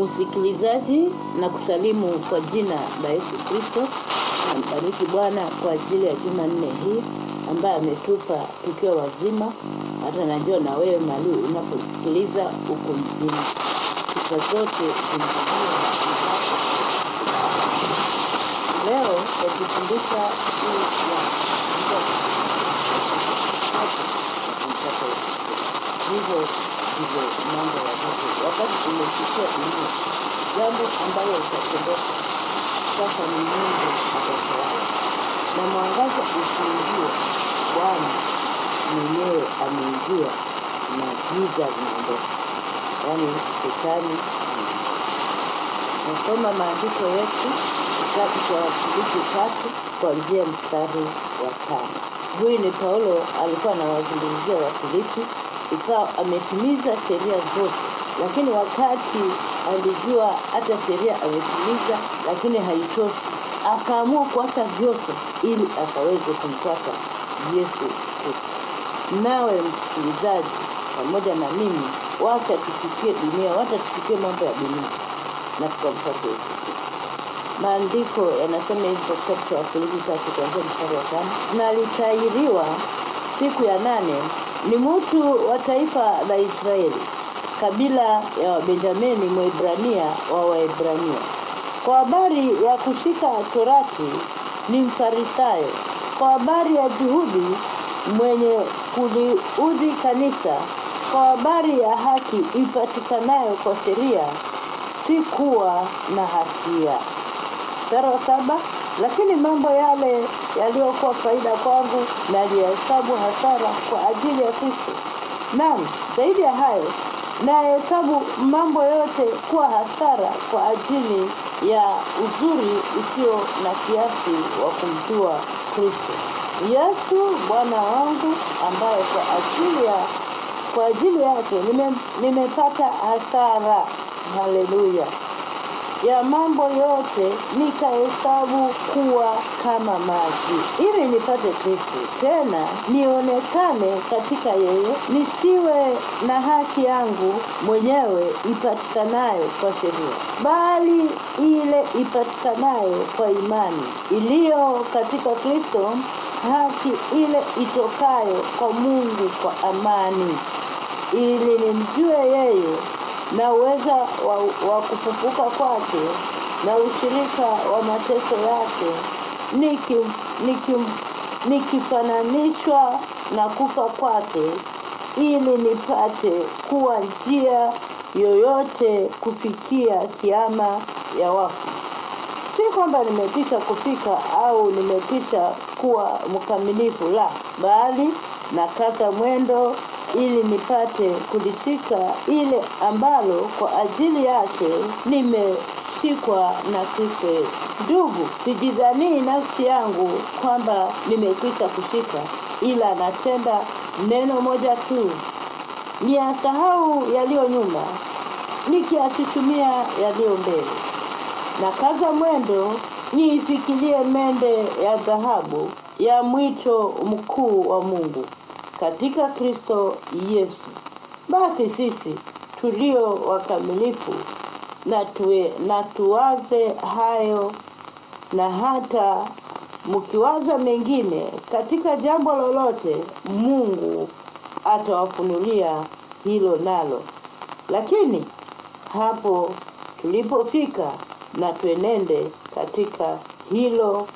Msikilizaji, na kusalimu kwa jina la Yesu Kristo. Nambariki Bwana kwa ajili ya Jumanne hii ambaye ametupa tukiwa wazima. Hata najua na wewe mahali unaposikiliza uko mzima. Sifa zote zimrudie. Leo tutafundisha hivyo mambo ya Mungu. Wakati tumefikia dunia, jambo ambalo litatendeka sasa ni Mungu atatawala. Na mwangaza ukiingia, Bwana mwenyewe ameingia na giza linaondoka. Yaani shetani. Nasoma maandiko yetu kitabu cha Wafilipi 3 kuanzia mstari wa 5. Huyu ni Paulo, alikuwa anawazungumzia Wafilipi. Ikawa ametimiza sheria zote, lakini wakati alijua hata sheria ametimiza lakini haitoshi, akaamua kuacha vyote ili akaweze kumfuata Yesu Kristo. Nawe msikilizaji, pamoja na mimi, wacha tusikie dunia, wacha tusikie mambo ya dunia na tukamfuate Yesu. Maandiko yanasema hivi katika kitabu cha Wafilipi 3 kuanzia mstari wa 5. Na alitahiriwa siku ya 8 ni mtu wa taifa la Israeli, kabila ya Benjamini, Mwebrania wa Waebrania. Kwa habari ya kushika Torati ni Mfarisayo. Kwa habari ya juhudi mwenye kuliudhi kanisa. Kwa habari ya haki ipatikanayo kwa sheria si kuwa na hatia. Mstari wa 7. Lakini mambo yale yaliyokuwa faida kwangu nalihesabu hasara kwa ajili ya Kristo. Naam, zaidi ya hayo, nahesabu mambo yote kuwa hasara kwa ajili ya uzuri usio na kiasi wa kumjua Kristo Yesu Bwana wangu, ambaye kwa ajili yake nimepata hasara. Haleluya. Ya mambo yote nikahesabu kuwa kama maji, ili nipate Kristo, tena nionekane katika yeye, nisiwe na haki yangu mwenyewe ipatikanayo kwa sheria, bali ile ipatikanayo kwa imani iliyo katika Kristo, haki ile itokayo kwa Mungu kwa amani, ili nimjue yeye na uweza wa kufufuka kwake na ushirika wa mateso yake, nikifananishwa na kufa kwake, ili nipate kuwa njia yoyote kufikia kiama ya wafu. Si kwamba nimekwisha kufika au nimekwisha kuwa mkamilifu, la, bali nakata mwendo ili nipate kulishika ile ambalo kwa ajili yake nimeshikwa na Kristo. Ndugu, sijidhanii nafsi yangu kwamba nimekwisha kushika, ila natenda neno moja tu, niyasahau yaliyo nyuma, nikiyachuchumia yaliyo mbele. Na kaza mwendo niifikirie mende ya dhahabu ya mwito mkuu wa Mungu katika Kristo Yesu. Basi sisi tulio wakamilifu na tuwaze hayo, na hata mkiwaza mengine katika jambo lolote, Mungu atawafunulia hilo nalo. Lakini hapo tulipofika, na tuenende katika hilo.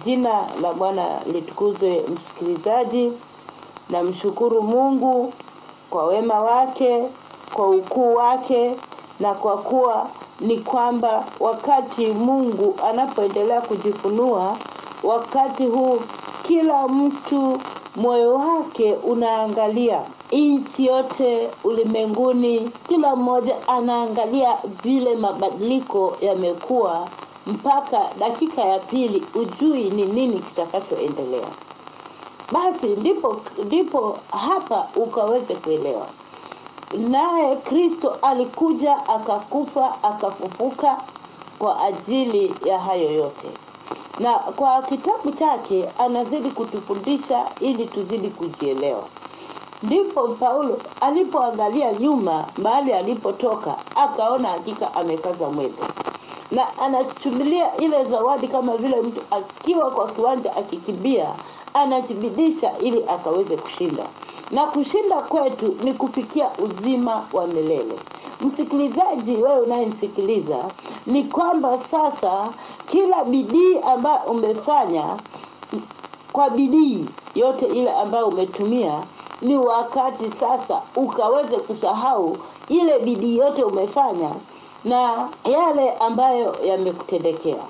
Jina la Bwana litukuzwe. Msikilizaji, na mshukuru Mungu kwa wema wake, kwa ukuu wake, na kwa kuwa ni kwamba wakati Mungu anapoendelea kujifunua, wakati huu kila mtu moyo wake unaangalia. Nchi yote ulimwenguni, kila mmoja anaangalia vile mabadiliko yamekuwa, mpaka dakika ya pili ujui ni nini kitakachoendelea. Basi ndipo hapa ukaweze kuelewa. Naye Kristo alikuja, akakufa, akafufuka kwa ajili ya hayo yote. Na kwa kitabu chake anazidi kutufundisha ili tuzidi kujielewa. Ndipo Paulo alipoangalia nyuma mahali alipotoka, akaona hakika amekaza mwendo. Na anachumilia ile zawadi kama vile mtu akiwa kwa kiwanja akikimbia, anajibidisha ili akaweze kushinda. Na kushinda kwetu ni kufikia uzima wa milele. Msikilizaji, wewe unayenisikiliza, ni kwamba sasa kila bidii ambayo umefanya, kwa bidii yote ile ambayo umetumia, ni wakati sasa ukaweze kusahau ile bidii yote umefanya na yale ambayo yamekutendekea.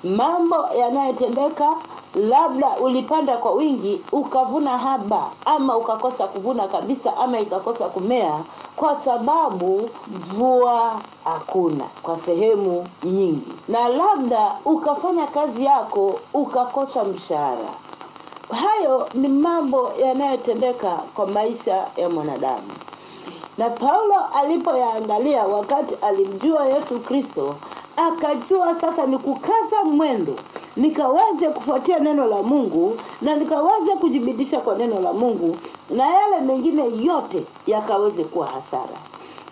Mambo yanayotendeka, labda ulipanda kwa wingi ukavuna haba, ama ukakosa kuvuna kabisa, ama ikakosa kumea kwa sababu mvua hakuna kwa sehemu nyingi. Na labda ukafanya kazi yako ukakosa mshahara. Hayo ni mambo yanayotendeka kwa maisha ya mwanadamu. Na Paulo alipoyaangalia wakati alimjua Yesu Kristo, akajua sasa ni kukaza mwendo, nikaweze kufuatia neno la Mungu na nikaweze kujibidisha kwa neno la Mungu, na yale mengine yote yakaweze kuwa hasara.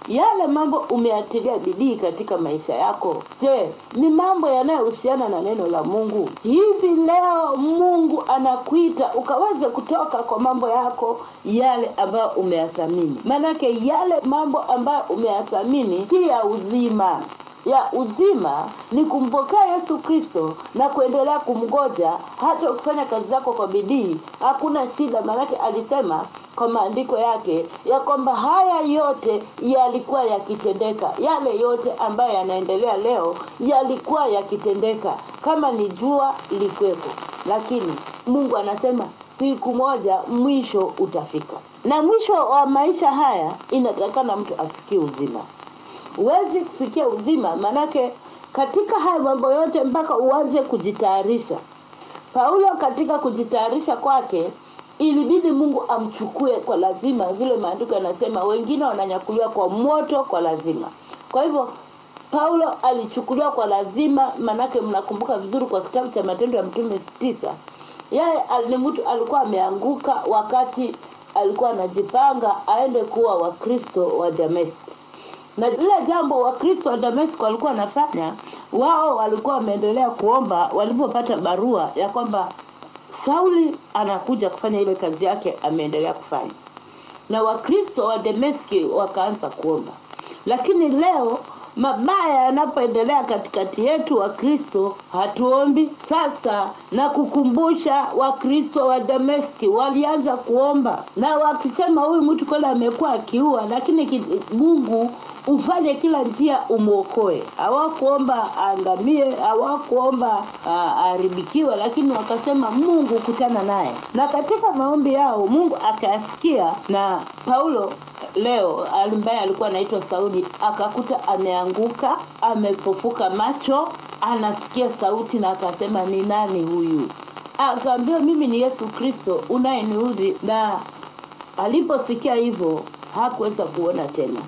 Yale mambo umeatilia bidii katika maisha yako, je, ni mambo yanayohusiana na neno la Mungu? Hivi leo Mungu anakuita ukaweze kutoka kwa mambo yako yale ambayo umeyathamini. Manake yale mambo ambayo umeyathamini si ya uzima. Ya uzima ni kumpokea Yesu Kristo na kuendelea kumngoja. Hata ukifanya kazi zako kwa bidii hakuna shida, manake alisema kwa maandiko yake ya kwamba haya yote yalikuwa yakitendeka. Yale yote ambayo yanaendelea leo yalikuwa yakitendeka. Kama ni jua likuwepo, lakini Mungu anasema siku moja mwisho utafika. Na mwisho wa maisha haya inatakana mtu afikie uzima. Huwezi kufikia uzima manake katika haya mambo yote mpaka uanze kujitayarisha. Paulo katika kujitayarisha kwake ilibidi Mungu amchukue kwa lazima, vile maandiko yanasema wengine wananyakuliwa kwa moto kwa lazima. Kwa hivyo Paulo alichukuliwa kwa lazima, manake mnakumbuka vizuri kwa kitabu cha Matendo ya Mitume 9. Yeye ni mtu alikuwa ameanguka wakati alikuwa anajipanga aende kuwa Wakristo wa Dameski. Na lile jambo Wakristo wa Dameski walikuwa wanafanya, wao walikuwa wameendelea kuomba walipopata barua ya kwamba Sauli anakuja kufanya ile kazi yake ameendelea kufanya. Na Wakristo wa Dameski wakaanza kuomba. Lakini leo mabaya yanapoendelea katikati yetu Wakristo hatuombi. Sasa na kukumbusha Wakristo wa Dameski walianza kuomba, na wakisema huyu mtu kweli amekuwa akiua, lakini Mungu ufanye kila njia umuokoe. Hawakuomba aangamie, hawakuomba aharibikiwe, lakini wakasema Mungu kutana naye. Na katika maombi yao Mungu akasikia, na Paulo leo ambaye alikuwa anaitwa Sauli akakuta ameanguka, amepofuka macho, anasikia sauti na akasema ni nani huyu? Akaambia mimi ni Yesu Kristo unayeniudhi. Na aliposikia hivyo hakuweza kuona tena.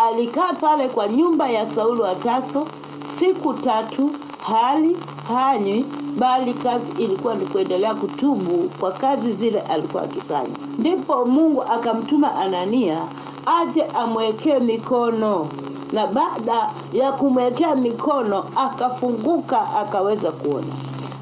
Alikaa pale kwa nyumba ya Saulo wa Tarso siku 3, hali hanywi, bali kazi ilikuwa ni kuendelea kutubu kwa kazi zile alikuwa akifanya. Ndipo Mungu akamtuma Anania aje amwekee mikono, na baada ya kumwekea mikono akafunguka akaweza kuona.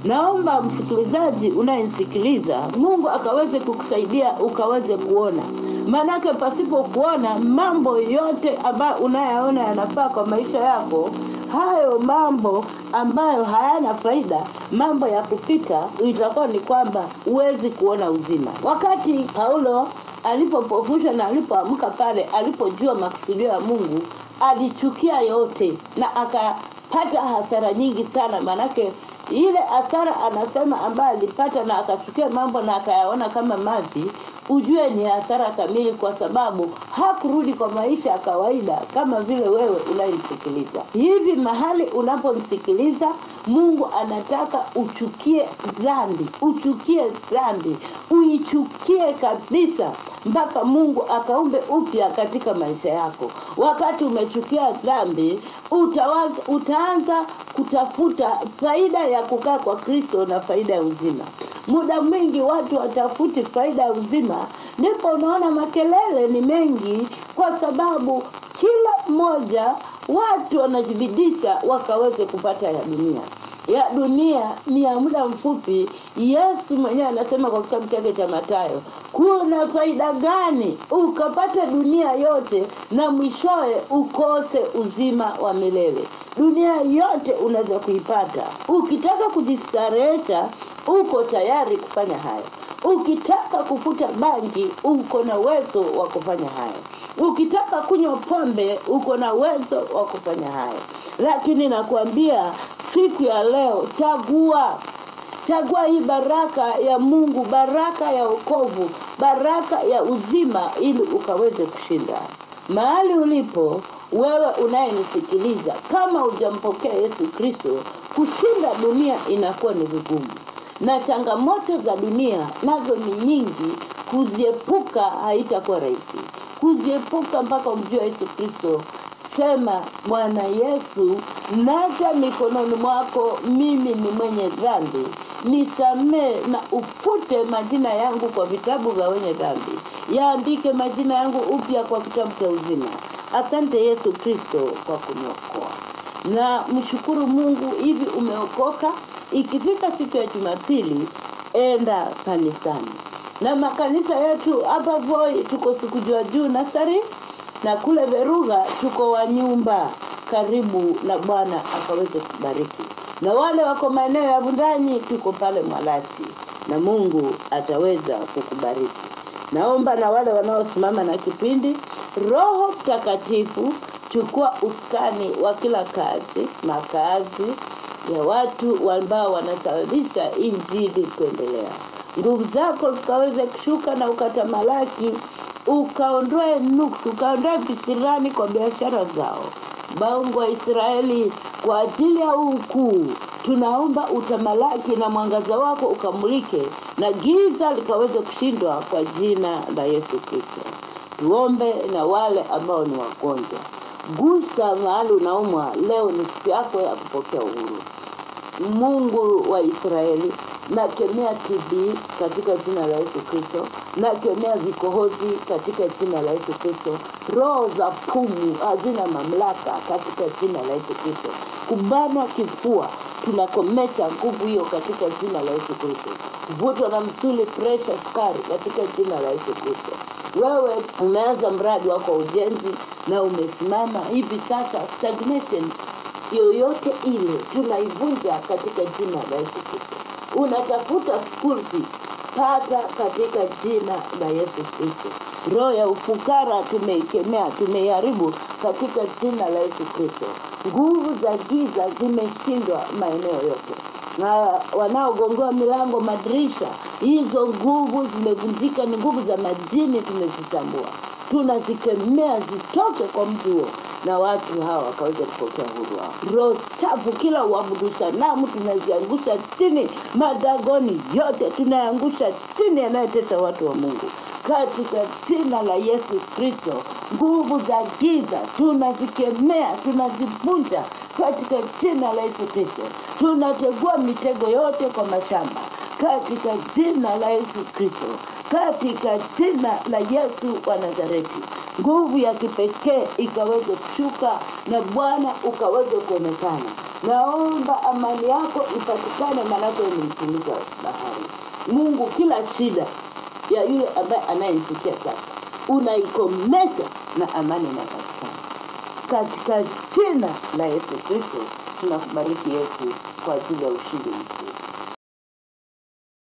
Naomba msikilizaji unayenisikiliza, Mungu akaweze kukusaidia ukaweze kuona. Manake pasipo kuona mambo yote ambayo unayaona yanafaa kwa maisha yako, hayo mambo ambayo hayana faida, mambo ya kupita, itakuwa ni kwamba huwezi kuona uzima. Wakati Paulo alipopofushwa na alipoamka pale, alipojua makusudio ya Mungu, alichukia yote na akapata hasara nyingi sana. Manake ile hasara anasema ambayo alipata na akachukia mambo na akayaona kama mavi, ujue ni hasara kamili, kwa sababu hakurudi kwa maisha ya kawaida kama vile wewe unayemsikiliza. Hivi mahali unapomsikiliza Mungu anataka uchukie dhambi, uchukie dhambi, uichukie kabisa. mpaka Mungu akaumbe upya katika maisha yako. Wakati umechukia dhambi, utaanza kutafuta faida ya kukaa kwa Kristo na faida ya uzima. Muda mwingi watu watafuti faida ya uzima, ndipo unaona makelele ni mengi, kwa sababu kila mmoja watu wanajibidisha wakaweze kupata ya dunia. Ya dunia ni ya muda mfupi. Yesu mwenyewe anasema kwa kitabu chake cha Mathayo, kuna faida gani ukapata dunia yote na mwishowe ukose uzima wa milele? Dunia yote unaweza kuipata. Ukitaka kujistarehesha, uko tayari kufanya haya. Ukitaka kufuta bangi, uko na uwezo wa kufanya haya. Ukitaka kunywa pombe, uko na uwezo wa kufanya haya. Lakini nakwambia siku ya leo, chagua hii baraka ya Mungu, baraka ya wokovu, baraka ya uzima, ili ukaweze kushinda. Mahali ulipo wewe unayenisikiliza, kama hujampokea Yesu Kristo, kushinda dunia inakuwa ni vigumu. Na changamoto za dunia nazo ni nyingi, kuziepuka haitakuwa rahisi. Kuziepuka mpaka umjue Yesu Kristo. Sema, Bwana Yesu, naja mikononi mwako, mimi ni mwenye dhambi. Nisamee na ufute majina yangu kwa vitabu vya wenye dhambi. Yaandike majina yangu upya kwa kitabu cha uzima. Asante Yesu Kristo kwa kuniokoa. Na mshukuru Mungu hivi umeokoka. Ikifika siku ya Jumapili, enda kanisani. Na makanisa yetu hapa Voi tuko Sikujua Juu Nasari, na kule Veruga tuko wa nyumba karibu, na Bwana akaweze kubariki. Na wale wako maeneo ya Bundanyi tuko pale Mwalati, na Mungu ataweza kukubariki. Naomba na wale wanaosimama na kipindi, Roho Mtakatifu chukua usukani wa kila makazi ya watu ambao wanasababisha injili kuendelea. Nguvu zako zikaweze kushuka na ukatamalaki, ukaondoe nuksi, ukaondoe visirani kwa biashara zao. Mungu wa Israeli, kwa ajili ya ukuu, tunaomba utamalaki na mwangaza wako ukamulike, na giza likaweze kushindwa kwa jina la Yesu Kristo. Tuombe na wale ambao ni wagonjwa. Gusa mahali unaumwa, leo ni siku yako ya kupokea uhuru. Mungu wa Israeli, nakemea TB katika jina la Yesu Kristo. Nakemea vikohozi katika jina la Yesu Kristo. Roho za pumu hazina mamlaka katika jina la Yesu Kristo. Kubanwa kifua, tunakomesha nguvu hiyo katika jina la Yesu Kristo. Kuvutwa na msuli, pressure, sukari katika jina la Yesu Kristo. Wewe umeanza mradi wako ujenzi na umesimama hivi sasa, stagnation yoyote ile tunaivunja katika jina la Yesu Kristo. Unatafuta school fee, pata katika jina la Yesu Kristo. Roho ya ufukara tumeikemea, tumeiharibu katika jina la Yesu Kristo. Nguvu za giza zimeshindwa maeneo yote. Na wanaogongoa milango, madirisha, hizo nguvu zimevunjika, ni nguvu za majini, tumezitambua. Tunazikemea zitoke kwa mtu huo, na watu hawa wakaweza kupokea uhuru wao. Roho chafu kila uabudu sanamu tunaziangusha chini, madagoni yote tunaangusha chini yanayotesa watu wa Mungu. Katika jina la Yesu Kristo, nguvu za giza tunazikemea, tunazivunja katika jina la Yesu Kristo. Tunategua mitego yote kwa mashamba katika jina la Yesu Kristo. Katika jina la Yesu wa Nazareti, nguvu ya kipekee ikaweze kushuka na Bwana ukaweze kuonekana. Naomba amani yako ipatikane, manake ni mtumishi wa bahari. Mungu, kila shida ya yule ambaye anayesikia sasa unaikomesha na amani inapatikana. Katika jina la Yesu Kristo tunakubariki Yesu kwa ajili ya ushindi mkuu.